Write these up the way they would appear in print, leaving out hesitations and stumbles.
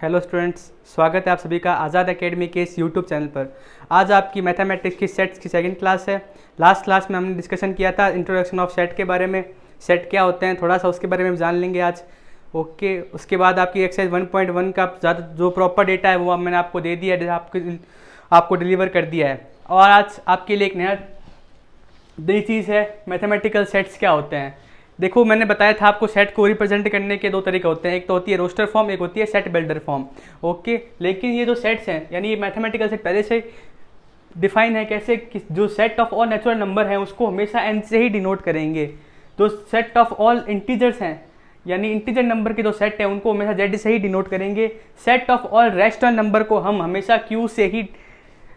Hello students, स्वागत है आप सभी का आज़ाद एकेडमी के इस यूट्यूब चैनल पर। आज आपकी मैथमेटिक्स की सेट्स की सेकंड क्लास है। लास्ट क्लास में हमने डिस्कशन किया था इंट्रोडक्शन ऑफ सेट के बारे में। सेट क्या होते हैं थोड़ा सा उसके बारे में जान लेंगे आज। ओके, उसके बाद आपकी एक्सरसाइज 1.1 का ज़्यादा जो प्रॉपर डेटा है वो मैंने आपको दे दिया है, आपको डिलीवर कर दिया है। और आज आपके लिए एक नई चीज़ है, मैथमेटिकल सेट्स क्या होते हैं। देखो, मैंने बताया था आपको सेट को रिप्रेजेंट करने के दो तरीके होते हैं, एक तो होती है रोस्टर फॉर्म, एक होती है सेट बिल्डर फॉर्म। ओके, लेकिन ये जो सेट्स हैं यानी ये मैथमेटिकल सेट पहले से डिफाइन है कैसे कि जो set of all natural number हैं उसको हमेशा एन से ही डिनोट करेंगे। जो सेट ऑफ ऑल इंटीजर्स हैं यानी इंटीजर नंबर के जो सेट है उनको हमेशा जेड से ही डिनोट करेंगे। Set of all rational number को हम हमेशा क्यू से ही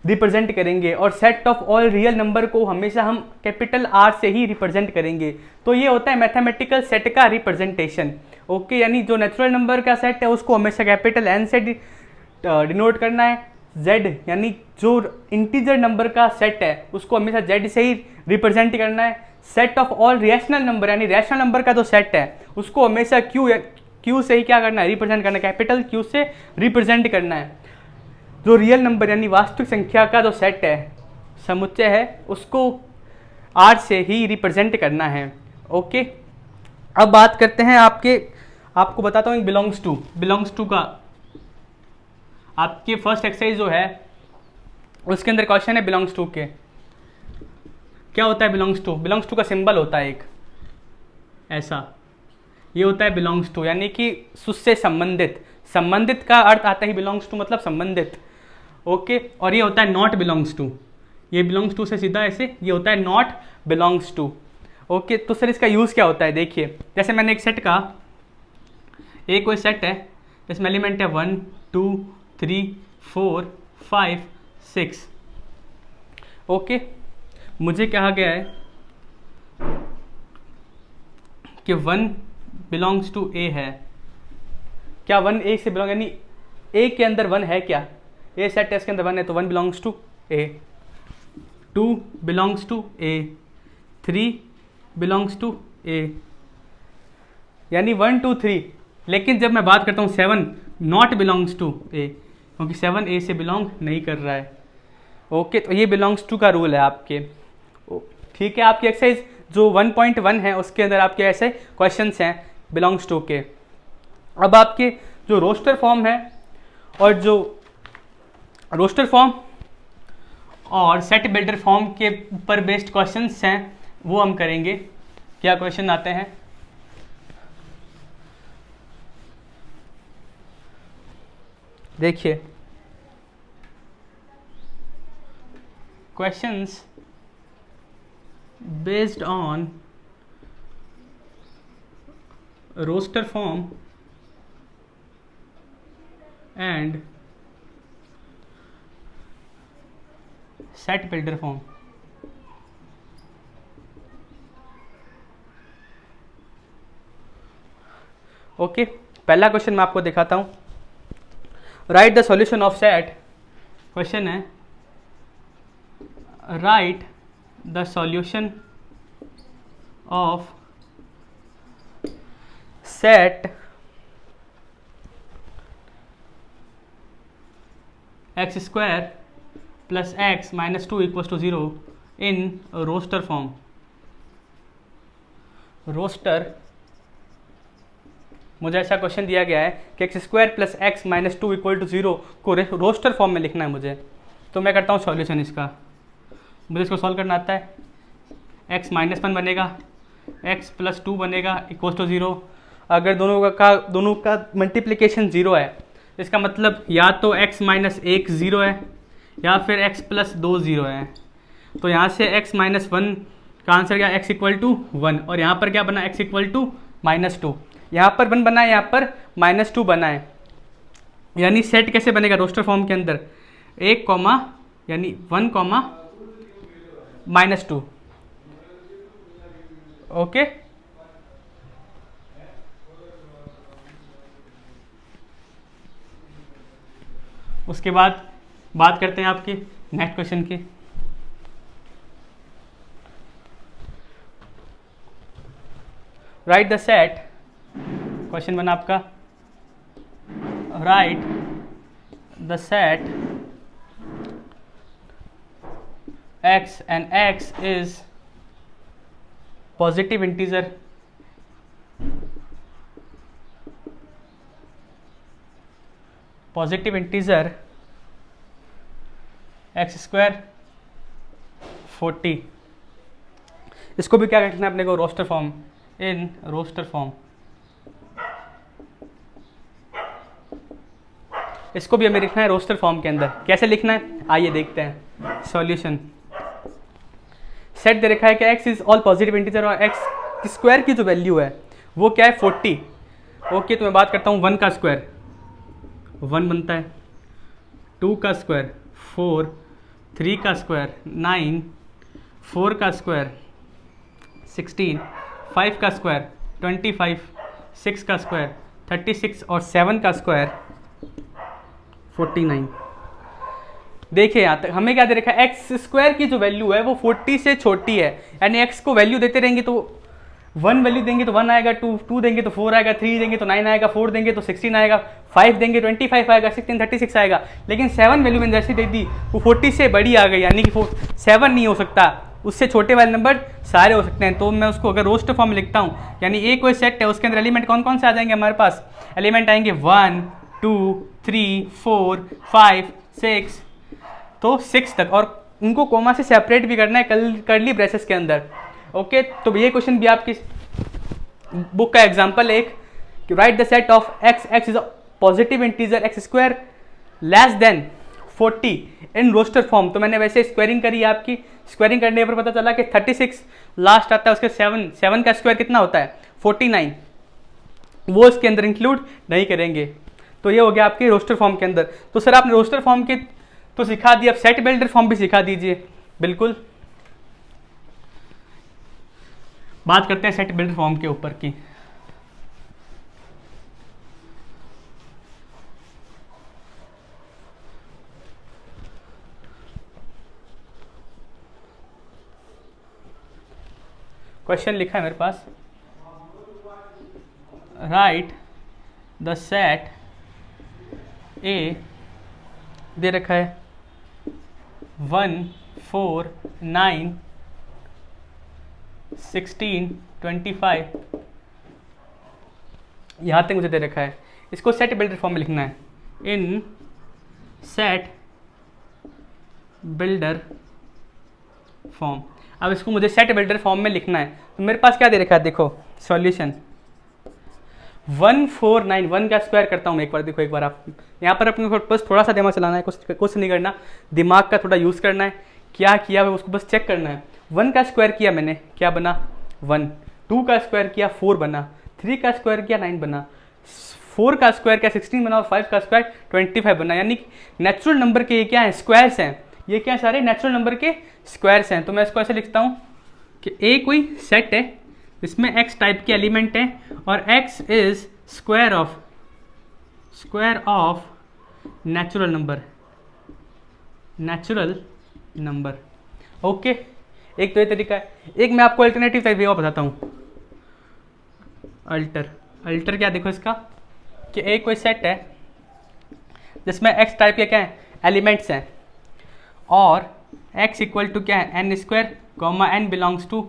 रिप्रेजेंट करेंगे और set of all real number को हमेशा हम कैपिटल आर से ही रिप्रेजेंट करेंगे। तो ये होता है मैथमेटिकल सेट का रिप्रेजेंटेशन। ओके, यानी जो नेचुरल नंबर का सेट है उसको हमेशा कैपिटल एन से डिनोट करना है। जेड यानी जो इंटीजर नंबर का सेट है उसको हमेशा जेड से ही रिप्रेजेंट करना है। Set of all rational number यानी रैशनल नंबर का जो सेट है उसको हमेशा क्यू से ही क्या करना है, रिप्रेजेंट करना है, कैपिटल क्यू से रिप्रेजेंट करना है। जो रियल नंबर यानी वास्तविक संख्या का जो सेट है, समुच्चय है, उसको आर से ही रिप्रेजेंट करना है। ओके, अब बात करते हैं आपको बताता हूँ बिलोंग्स टू का। आपके फर्स्ट एक्सरसाइज जो है उसके अंदर क्वेश्चन है बिलोंग्स टू के। क्या होता है बिलोंग्स टू का सिंबल होता है एक ऐसा, ये होता है बिलोंग्स टू यानी कि उससे संबंधित का अर्थ आता ही बिलोंग्स टू मतलब संबंधित। ओके, और ये होता है नॉट बिलोंग्स टू। ये बिलोंग्स टू से सीधा ऐसे ये होता है नॉट बिलोंग्स टू। ओके, तो सर इसका यूज़ क्या होता है। देखिए, जैसे मैंने एक सेट कहा, एक कोई सेट है जिसमें एलिमेंट है 1 2 3 4 5 6। ओके, मुझे कहा गया है कि 1 बिलोंग्स टू ए है। क्या 1 ए से बिलोंग यानी ए के अंदर 1 है क्या? ए सेट है इसके अंदर 1 है तो 1 belongs to A, 2 belongs to A, 3 belongs to A, यानी 1 2 3। लेकिन जब मैं बात करता हूँ 7 नॉट बिलोंग्स टू ए, क्योंकि 7 ए से बिलोंग नहीं कर रहा है। ओके, तो ये बिलोंग्स टू का रूल है आपके। ठीक है, आपकी एक्सरसाइज जो 1.1 है उसके अंदर आपके ऐसे क्वेश्चंस हैं बिलोंग्स टू के। अब आपके जो रोस्टर फॉर्म है और जो रोस्टर फॉर्म और सेट बिल्डर फॉर्म के ऊपर बेस्ड क्वेश्चंस हैं वो हम करेंगे। क्या क्वेश्चन आते हैं, देखिए questions based on roster form and set builder form. Okay, पहला क्वेश्चन मैं आपको दिखाता हूं। Write the solution of set. Question है write the solution of set x square plus x minus 2 equals to 0 in roster form. Roster, मुझे ऐसा question दिया गया है कि x square plus x minus 2 equal to 0 को रोस्टर फॉर्म में लिखना है मुझे। तो मैं करता हूँ सॉल्यूशन इसका। मुझे इसको सॉल्व करना आता है। एक्स माइनस 1 बनेगा, एक्स प्लस 2 बनेगा इक्वल टू 0। अगर दोनों का मल्टीप्लिकेशन 0 है इसका मतलब या तो x माइनस 1 0 है या फिर x प्लस 2 0 है। तो यहाँ से x माइनस 1 का आंसर क्या, x इक्वल टू 1, और यहाँ पर क्या बना, x इक्वल टू माइनस 2। यहाँ पर 1 बना है, यहाँ पर माइनस 2 बना है। यानी सेट कैसे बनेगा रोस्टर फॉर्म के अंदर, 1 कॉमा यानी 1 कॉमा माइनस 2। ओके, उसके बाद बात करते हैं आपके नेक्स्ट क्वेश्चन की। राइट द सेट, क्वेश्चन बना आपका write the set x and x is positive integer x square 40। इसको भी क्या लिखना है अपने को, roster form, in roster form. इसको भी हमें लिखना है रोस्टर फॉर्म के अंदर। कैसे लिखना है आइए देखते हैं। सॉल्यूशन, सेट दे रखा है कि x is all positive integer और x स्क्वायर की जो वैल्यू है वो क्या है 40। ओके, तो मैं बात करता हूँ 1 का स्क्वायर 1 बनता है, 2 का स्क्वायर 4, 3 का स्क्वायर 9, 4 का स्क्वायर 16, 5 का स्क्वायर 25, 6 का स्क्वायर 36 और 7 का स्क्वायर 49। देखिए यहाँ तक हमें क्या दे रखा है, एक्स स्क्वायर की जो वैल्यू है वो 40 से छोटी है, यानी एक्स को वैल्यू देते रहेंगे तो 1 वैल्यू देंगे तो 1 आएगा, 2 देंगे तो 4 आएगा, 3 देंगे तो 9 आएगा, 4 देंगे तो 16 आएगा, 5 देंगे 25 आएगा, 16 36 आएगा। लेकिन 7 वैल्यू मैंने जैसे दे दी वो 40 से बड़ी आ गई, यानी कि 7 नहीं हो सकता, उससे छोटे वाले नंबर सारे हो सकते हैं। तो मैं उसको अगर रोस्टर फॉर्म में लिखता हूँ, यानी एक कोई सेट है उसके अंदर एलिमेंट कौन कौन से आ जाएंगे हमारे पास, एलिमेंट आएंगे 1 2 3 4 5 6, तो 6 तक, और उनको कोमा से सेपरेट भी करना है कर्ली ब्रेसेस के अंदर। ओके, तो ये क्वेश्चन भी आपकी बुक का एग्जांपल है एक, कि write the set of x, x is a positive integer x square less than 40 in roster form. तो मैंने वैसे स्क्वायरिंग करी आपकी, स्क्वायरिंग करने पर पता चला कि 36 लास्ट आता है, उसके 7 का स्क्वायर कितना होता है 49, वो इसके अंदर इंक्लूड नहीं करेंगे। तो ये हो गया आपके रोस्टर फॉर्म के अंदर। तो सर आपने रोस्टर फॉर्म के तो सिखा दिया, अब सेट बिल्डर फॉर्म भी सिखा दीजिए। बिल्कुल, बात करते हैं सेट बिल्डर फॉर्म के ऊपर की। क्वेश्चन लिखा है मेरे पास, राइट द सेट ए दे रखा है 1 4 9 16 25, यहाँ तक मुझे दे रखा है। इसको सेट बिल्डर फॉर्म में लिखना है, इन सेट बिल्डर फॉर्म। अब इसको मुझे सेट बिल्डर फॉर्म में लिखना है, तो मेरे पास क्या दे रखा है, देखो सॉल्यूशन 149, 1 का स्क्वायर करता हूँ मैं एक बार, देखो एक बार आप यहाँ पर अपने बस थोड़ा सा दिमाग चलाना है, कुछ नहीं करना, दिमाग का थोड़ा यूज़ करना है। क्या किया है उसको बस चेक करना है। 1 का स्क्वायर किया मैंने, क्या बना 1, 2 का स्क्वायर किया 4 बना, 3 का स्क्वायर किया 9 बना, 4 का स्क्वायर किया 16 बना, और 5 का स्क्वायर 25 बना। यानी कि नेचुरल नंबर के ये क्या है, स्क्वायर्स हैं, ये क्या है सारे नेचुरल नंबर के स्क्वायर्स हैं। तो मैं इसको ऐसे लिखता हूँ कि ए कोई सेट है इसमें x टाइप के एलिमेंट हैं और x is square of natural number. Okay, एक तो ये तरीका है। एक मैं आपको अल्टरनेटिव टाइप और बताता हूँ। अल्टर क्या, देखो इसका कि एक कोई सेट है जिसमें x टाइप के क्या है एलिमेंट्स हैं, और x इक्वल टू क्या है n square comma n belongs to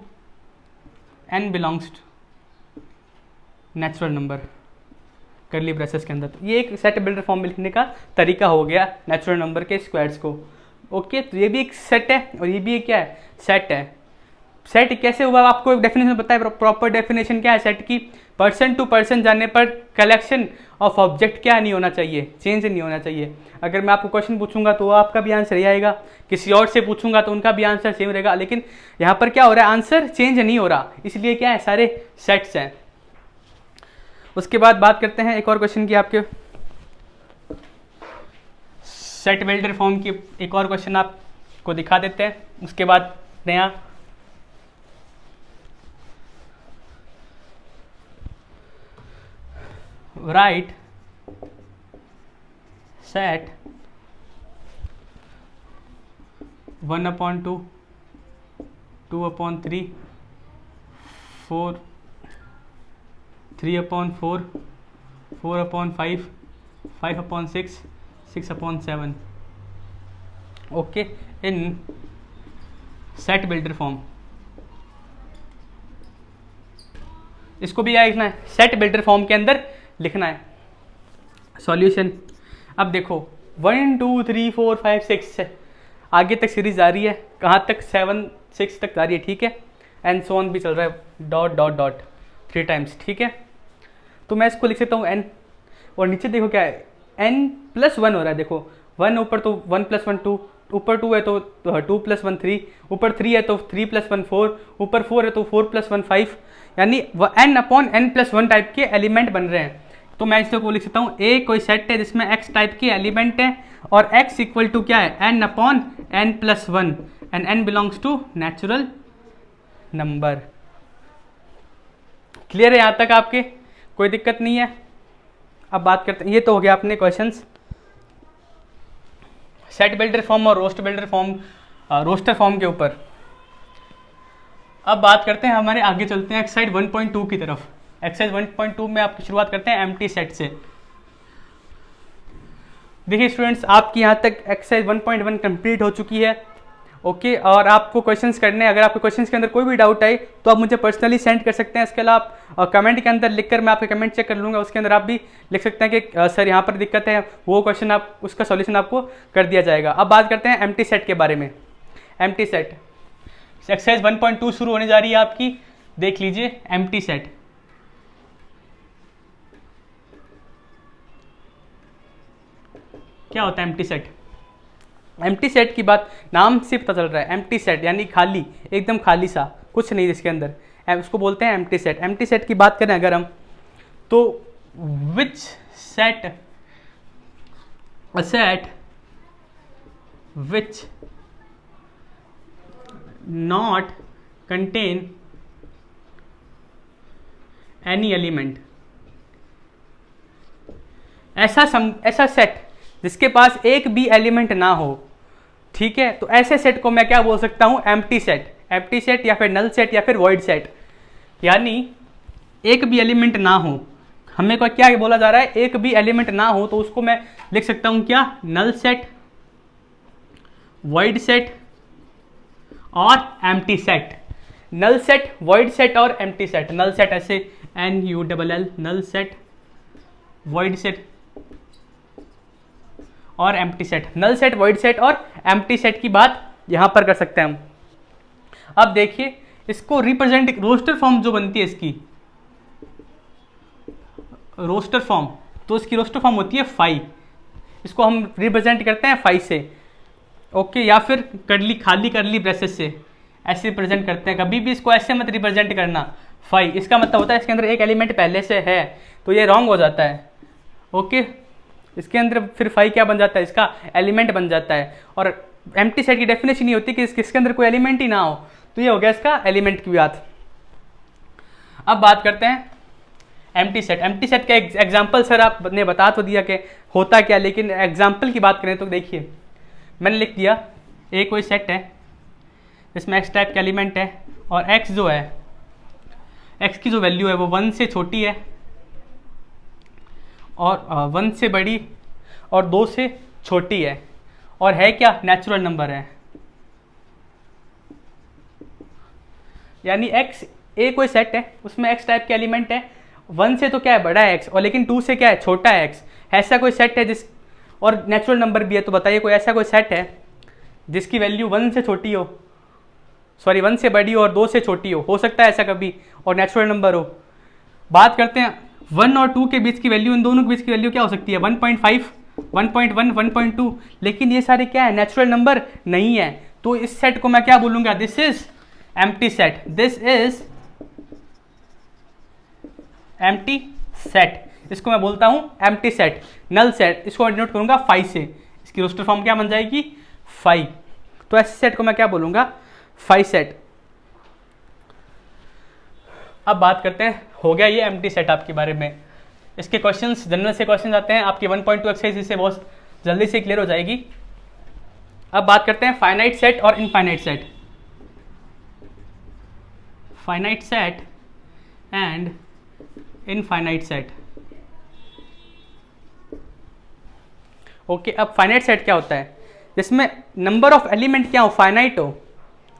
natural number curly braces के अंदर। तो ये एक सेट बिल्डर फॉर्म में लिखने का तरीका हो गया नेचुरल नंबर के स्क्वायर्स को। ओके, तो ये भी एक सेट है और ये भी एक क्या है सेट है। सेट कैसे हुआ आपको एक डेफिनेशन पता है, प्रॉपर डेफिनेशन क्या है सेट की, पर्सन टू पर्सन जाने पर कलेक्शन ऑफ ऑब्जेक्ट क्या नहीं होना चाहिए, चेंज नहीं होना चाहिए। अगर मैं आपको क्वेश्चन पूछूंगा तो आपका भी आंसर यही आएगा, किसी और से पूछूंगा तो उनका भी आंसर सेम रहेगा, लेकिन यहाँ पर क्या हो रहा है आंसर चेंज नहीं हो रहा, इसलिए क्या है सारे सेट्स हैं। उसके बाद बात करते हैं एक और क्वेश्चन की, आपके सेट बिल्डर फॉर्म की एक और क्वेश्चन आपको दिखा देते हैं, उसके बाद नया right set 1/2 2/3 4 3/4 4/5 5/6 6/7 okay in set builder form. इसको भी क्या लिखना है, सेट बिल्डर फॉर्म के अंदर लिखना है। सॉल्यूशन, अब देखो 1 2 3 4 5 6 है, आगे तक सीरीज जा रही है, कहाँ तक 7 6 तक जा रही है, ठीक है, एंड सो ऑन भी चल रहा है, डॉट डॉट डॉट 3 टाइम्स, ठीक है। तो मैं इसको लिख सकता हूँ n, और नीचे देखो क्या है, n+1 हो रहा है, देखो 1 ऊपर तो 1 + 1 2, ऊपर 2 है तो 2 + 1 3, ऊपर 3 है तो 3 + 1 4, ऊपर 4 है तो 4 + 1 5, यानी n/n+1 टाइप के एलिमेंट बन रहे हैं। तो मैं इसको लिख सकता हूँ ए कोई सेट है जिसमें x टाइप के एलिमेंट है, और x इक्वल टू क्या है, n/n+1, and n belongs to natural number. Clear है यहाँ तक आपके, कोई दिक्कत नहीं है। अब बात करते हैं, ये तो हो गया अपने क्वेश्चंस सेट बिल्डर फॉर्म और रोस्टर फॉर्म के ऊपर। अब बात करते हैं, हमारे आगे चलते हैं एक्सरसाइज 1.2 की तरफ। एक्सरसाइज 1.2 में आपकी शुरुआत करते हैं एम्प्टी सेट से। देखिए स्टूडेंट्स, आपकी यहाँ तक एक्सरसाइज 1.1 कंप्लीट हो चुकी है, ओके। और आपको क्वेश्चंस करने हैं, अगर आपके क्वेश्चंस के अंदर कोई भी डाउट आए तो आप मुझे पर्सनली सेंड कर सकते हैं। इसके अलावा आप कमेंट के अंदर लिखकर मैं आपके कमेंट चेक कर लूँगा, उसके अंदर आप भी लिख सकते हैं कि सर यहाँ पर दिक्कत है, वो क्वेश्चन आप उसका सॉल्यूशन आपको कर दिया जाएगा। अब बात करते हैं एम्प्टी सेट के बारे में। एम्प्टी सेट एक्सरसाइज 1.2 शुरू होने जा रही है आपकी, देख लीजिए एम्प्टी सेट। क्या होता है एम्प्टी सेट? एम्प्टी सेट की बात नाम से पता चल रहा है, एम्प्टी सेट यानी खाली, एकदम खाली सा, कुछ नहीं जिसके अंदर, उसको बोलते हैं एम्प्टी सेट। एम्प्टी सेट की बात करें अगर हम, तो which set, a set which not contain any element, ऐसा सेट जिसके पास एक भी एलिमेंट ना हो, ठीक है, तो ऐसे सेट को मैं क्या बोल सकता हूं, एम्प्टी सेट। एम्प्टी सेट या फिर नल सेट या फिर वॉइड सेट, यानी एक भी एलिमेंट ना हो। हमें को क्या बोला जा रहा है, एक भी एलिमेंट ना हो, तो उसको मैं लिख सकता हूं क्या, नल सेट, वॉइड सेट और empty set. Null set, void set और एम्प्टी सेट। नल सेट ऐसे NULL, null set, void set और empty set. Null set, void set और एम्प्टी सेट की बात यहां पर कर सकते हैं हम। अब देखिए इसको रिप्रेजेंट, रोस्टर फॉर्म जो बनती है इसकी, रोस्टर फॉर्म, तो इसकी रोस्टर फॉर्म होती है 5, इसको हम रिप्रेजेंट करते हैं 5 से, ओके, या फिर खाली करली ब्रेसेस से ऐसे रिप्रेजेंट करते हैं। कभी भी इसको ऐसे मत रिप्रेजेंट करना 5, इसका मतलब होता है इसके अंदर एक एलिमेंट पहले से है, तो ये रॉन्ग हो जाता है, ओके। इसके अंदर फिर 5 क्या बन जाता है, इसका एलिमेंट बन जाता है। और एम्प्टी सेट की डेफिनेशन नहीं होती कि इसके अंदर कोई एलिमेंट ही ना हो, तो ये हो गया इसका एलिमेंट की बात। अब बात करते हैं एम्प्टी सेट। एम्प्टी सेट का एग्जांपल सर आपने बता तो दिया कि होता क्या, लेकिन एग्जांपल की बात करें तो देखिए मैंने लिख दिया, ए कोई सेट है जिसमें x टाइप का एलिमेंट है, और x जो है, x की जो वैल्यू है वो 1 से छोटी है, और 1 से बड़ी और 2 से छोटी है, और है क्या, नेचुरल नंबर है। यानी x, ए कोई सेट है उसमें x टाइप के एलिमेंट है, 1 से तो क्या है, बड़ा है x, और लेकिन 2 से क्या है, छोटा है x। ऐसा कोई सेट है जिस, और नेचुरल नंबर भी है, तो बताइए कोई ऐसा कोई सेट है जिसकी वैल्यू 1 से छोटी हो, सॉरी 1 से बड़ी हो और 2 से छोटी हो सकता है ऐसा कभी, और नेचुरल नंबर हो। बात करते हैं 1 और 2 के बीच की वैल्यू, इन दोनों के बीच की वैल्यू क्या हो सकती है, 1.5, 1.1, 1.2, लेकिन ये सारे क्या है, नेचुरल नंबर नहीं है। तो इस सेट को मैं क्या बोलूंगा, this is empty set, this is empty set. इसको मैं बोलता हूं एम्प्टी सेट। नल सेट, इसको डिनोट करूंगा 5 से, इसकी रोस्टर फॉर्म क्या बन जाएगी, 5। तो ऐसे सेट को मैं क्या बोलूंगा, 5 सेट। अब बात करते हैं, हो गया ये एम्प्टी सेट आपके बारे में। इसके क्वेश्चंस, जनरल से क्वेश्चंस आते हैं आपके 1.2 एक्सरसाइज, इससे बहुत जल्दी से क्लियर हो जाएगी। अब बात करते हैं फाइनाइट सेट और infinite set. Finite set and infinite set, okay, अब फाइनाइट सेट क्या होता है? जिसमें नंबर ऑफ एलिमेंट क्या हो, फाइनाइट हो।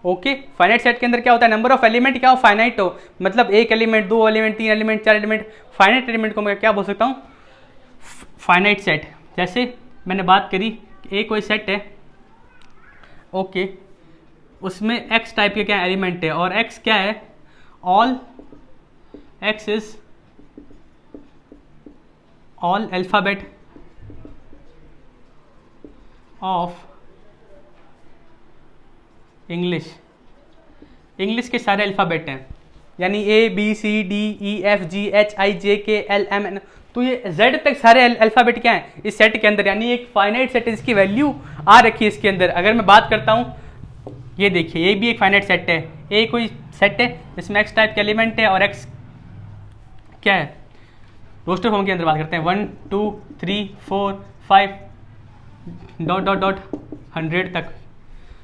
ओके, फाइनाइट सेट के अंदर क्या होता है, नंबर ऑफ एलिमेंट क्या हो, फाइनाइट हो। मतलब एक एलिमेंट, दो एलिमेंट, तीन एलिमेंट, चार एलिमेंट। फाइनाइट एलिमेंट को मैं क्या बोल सकता हूँ, फाइनाइट सेट। जैसे मैंने बात करी, ए कोई सेट है, ओके, उसमें एक्स टाइप के क्या एलिमेंट है, और एक्स क्या है, all x is all alphabet of English. English के सारे अल्फ़ाबेट हैं, यानी A B C D E F G H I J K L M N, तो ये जेड तक सारे अल्फ़ाबेट क्या हैं इस सेट के अंदर, यानी एक फाइनाइट सेट है, इसकी वैल्यू आ रखी है इसके अंदर। अगर मैं बात करता हूँ, ये देखिए, ये भी एक फाइनाइट सेट है। ए कोई सेट है जिसमें एक्स टाइप के एलिमेंट है, और एक्स क्या है, रोस्टर फॉर्म के अंदर बात करते हैं, 1 2 3 4 5 डॉट डॉट डॉट 100 तक।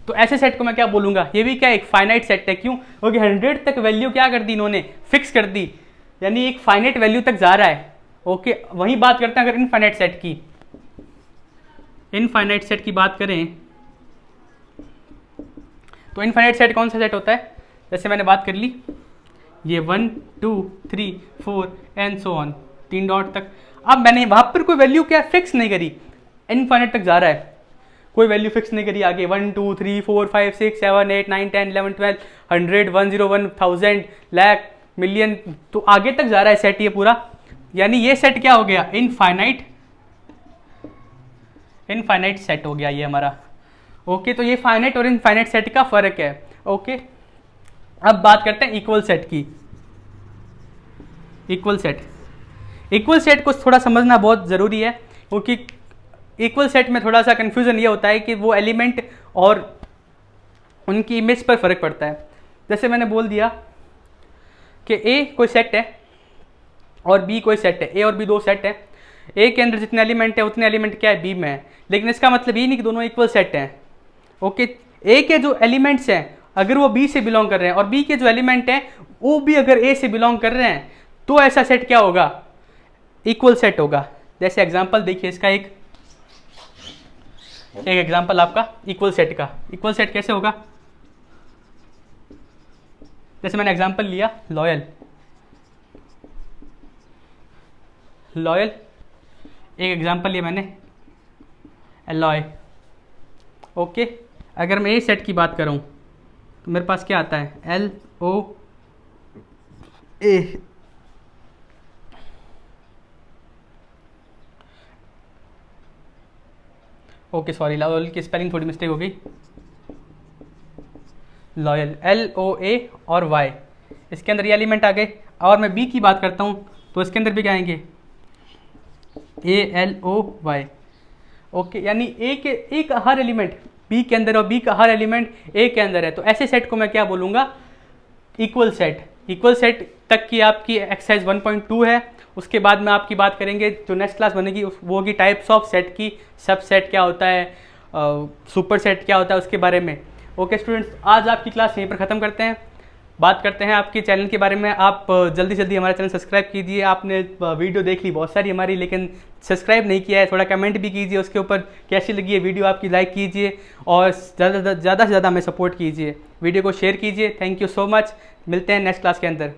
तो ऐसे सेट को मैं क्या बोलूँगा, ये भी क्या एक फाइनाइट सेट है। क्यों? क्योंकि 100 तक वैल्यू क्या कर दी इन्होंने, फिक्स कर दी, यानी एक फाइनाइट वैल्यू तक जा रहा है। ओके, वहीं बात करते हैं अगर इनफाइनाइट सेट की। इनफाइनाइट सेट की बात करें तो इनफाइनाइट सेट कौन सा सेट होता है? जैसे मैंने बात कर ली, ये 1 2 3 4 एंड सो ऑन, 3 डॉट तक। अब मैंने वहाँ पर कोई वैल्यू क्या फिक्स नहीं करी, इनफाइनाइट तक जा रहा है, कोई वैल्यू फिक्स नहीं करी आगे। 1 2 3 4 5 6 7 8 9 10 11 12 100 101 1000 लाख मिलियन, तो आगे तक जा रहा है सेट ये पूरा, यानी ये सेट क्या हो गया, इनफाइनाइट सेट हो गया ये हमारा। ओके, तो ये फाइनाइट और इनफाइनाइट सेट का फर्क है। ओके, अब बात करते हैं इक्वल सेट की। इक्वल सेट को थोड़ा समझना बहुत ज़रूरी है, क्योंकि इक्वल सेट में थोड़ा सा कन्फ्यूज़न ये होता है कि वो एलिमेंट और उनकी इमेज पर फ़र्क पड़ता है। जैसे मैंने बोल दिया कि ए कोई सेट है और बी कोई सेट है, ए और बी दो सेट है। ए के अंदर जितने एलिमेंट है उतने एलिमेंट क्या है, बी में है, लेकिन इसका मतलब ये नहीं कि दोनों इक्वल सेट हैं। ओके, ए के जो एलिमेंट्स हैं अगर वो बी से बिलोंग कर रहे हैं, और बी के जो एलिमेंट हैं वो भी अगर ए से बिलोंग कर रहे हैं, तो ऐसा सेट क्या होगा, इक्वल सेट होगा। जैसे एग्जांपल देखिए इसका, एक एग्जांपल आपका इक्वल सेट का। इक्वल सेट कैसे होगा, जैसे मैंने एग्जांपल लिया लॉयल, एक एग्जांपल लिया मैंने एलॉय। ओके, अगर मैं ए सेट की बात करूं तो मेरे पास क्या आता है, एल ओ ए। ओके सॉरी, लॉयल की स्पेलिंग थोड़ी मिस्टेक हो गई, लॉयल एल ओ ए और वाई, इसके अंदर ये एलिमेंट आ गए। और मैं बी की बात करता हूँ तो इसके अंदर भी क्या आएंगे, A L O Y. Okay, यानी ए का हर एलिमेंट बी के अंदर और बी का हर एलिमेंट ए के अंदर है, तो ऐसे सेट को मैं क्या बोलूँगा, इक्वल सेट। इक्वल सेट तक की आपकी एक्सरसाइज 1.2 है। उसके बाद में आपकी बात करेंगे, जो नेक्स्ट क्लास बनेगी वो होगी टाइप्स ऑफ सेट की, सब सेट क्या होता है, सुपर सेट क्या होता है, उसके बारे में। ओके स्टूडेंट्स, आज आपकी क्लास यहीं पर ख़त्म करते हैं। बात करते हैं आपके चैनल के बारे में। आप जल्दी जल्दी हमारा चैनल सब्सक्राइब कीजिए। आपने वीडियो देख ली बहुत सारी हमारी, लेकिन सब्सक्राइब नहीं किया है, थोड़ा कमेंट भी कीजिए उसके ऊपर, कैसी लगी है वीडियो आपकी, लाइक कीजिए और ज़्यादा से ज़्यादा हमें सपोर्ट कीजिए। वीडियो को शेयर कीजिए। थैंक यू सो मच, मिलते हैं नेक्स्ट क्लास के अंदर।